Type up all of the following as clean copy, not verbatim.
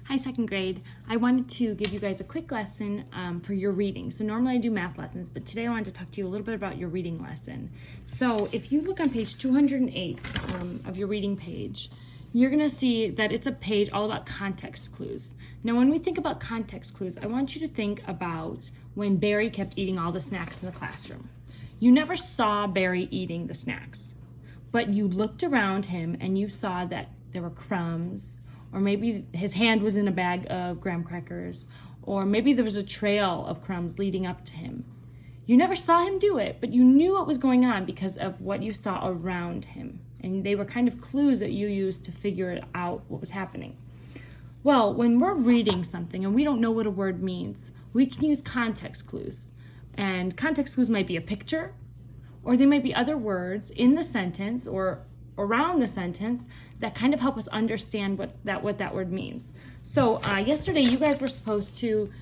Hi, second grade. I wanted to give you guys a quick lesson for your reading. So normally I do math lessons, but today I wanted to talk to you a little bit about your reading lesson. So if you look on page 208 of your reading page, you're gonna see that it's a page all about context clues. Now when we think about context clues, I want you to think about when Barry kept eating all the snacks in the classroom. You never saw Barry eating the snacks, but you looked around him and you saw that there were crumbs, or maybe his hand was in a bag of graham crackers, or maybe there was a trail of crumbs leading up to him. You never saw him do it, but you knew what was going on because of what you saw around him. And they were kind of clues that you used to figure out what was happening. Well, when we're reading something and we don't know what a word means, we can use context clues. And context clues might be a picture, or they might be other words in the sentence or around the sentence that kind of help us understand what that word means. So yesterday you guys were supposed to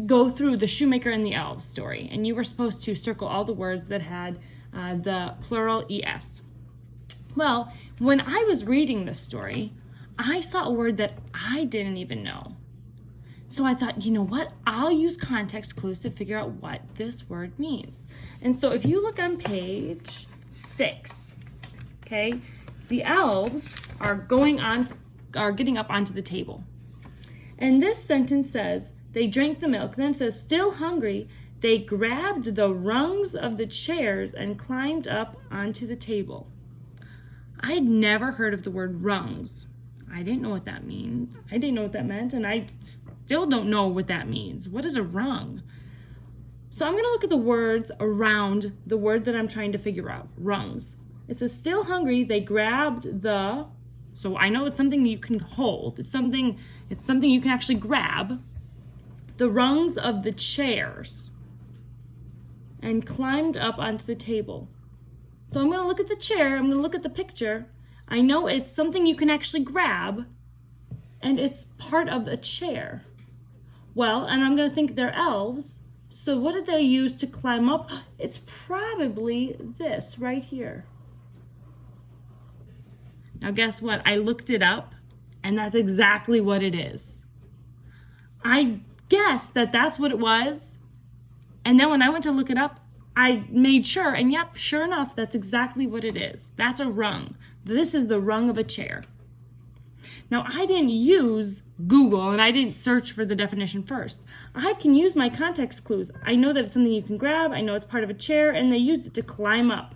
go through the shoemaker and the elves story, and you were supposed to circle all the words that had the plural es. Well, when I was reading this story, I saw a word that I didn't even know. So I thought, you know what? I'll use context clues to figure out what this word means. And so if you look on page 6, okay, the elves are getting up onto the table. And this sentence says, they drank the milk. Then it says, still hungry, they grabbed the rungs of the chairs and climbed up onto the table. I had never heard of the word rungs. I didn't know what that means. I didn't know what that meant, and I still don't know what that means. What is a rung? So I'm going to look at the words around the word that I'm trying to figure out, rungs. It says, still hungry, they grabbed the, so I know it's something you can hold. It's something you can actually grab, the rungs of the chairs, and climbed up onto the table. So I'm going to look at the chair, I'm going to look at the picture. I know it's something you can actually grab, and it's part of a chair. Well, and I'm going to think they're elves. So what did they use to climb up? It's probably this right here. Now guess what? I looked it up, and that's exactly what it is. I guessed that that's what it was, and then when I went to look it up, I made sure, and yep, sure enough, that's exactly what it is. That's a rung. This is the rung of a chair. Now, I didn't use Google, and I didn't search for the definition first. I can use my context clues. I know that it's something you can grab. I know it's part of a chair, and they used it to climb up.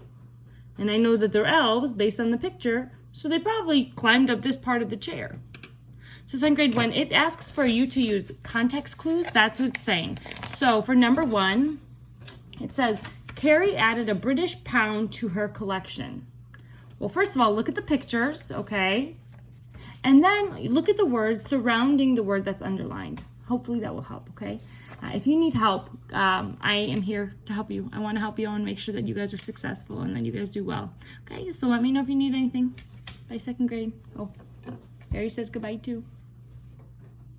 And I know that they're elves based on the picture, so they probably climbed up this part of the chair. So second grade, when it asks for you to use context clues, that's what it's saying. So for number 1, it says, Carrie added a British pound to her collection. Well, first of all, look at the pictures, okay? And then look at the words surrounding the word that's underlined. Hopefully that will help, okay? If you need help, I am here to help you. I want to help you and make sure that you guys are successful and that you guys do well. Okay, so let me know if you need anything. Bye, second grade. Oh, Barry says goodbye too.